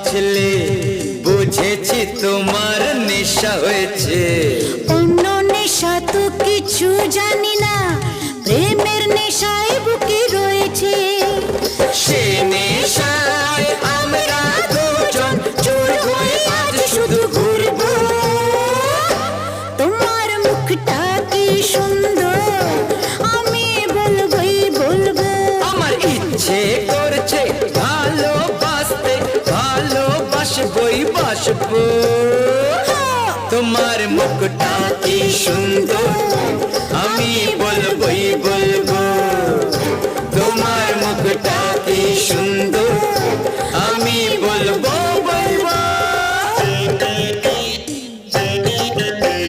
ছেলে বুঝেছি তোমার নেশা হয়েছে। অন্য নেশা তো কিছু জানি না, প্রেমের নেশায় বুকে রয়েছে। সে নেশায় আমরা দুজন চোর হয়ে আজ শুধু ঘুরবো। তোমার মুখটা কি সুন্দর, আমি বলবোই বলবো। আমার ইচ্ছে করছে ভালোবাসতে, ভালোবাসবই বাসবো। তোমার মুখটা কি সুন্দর,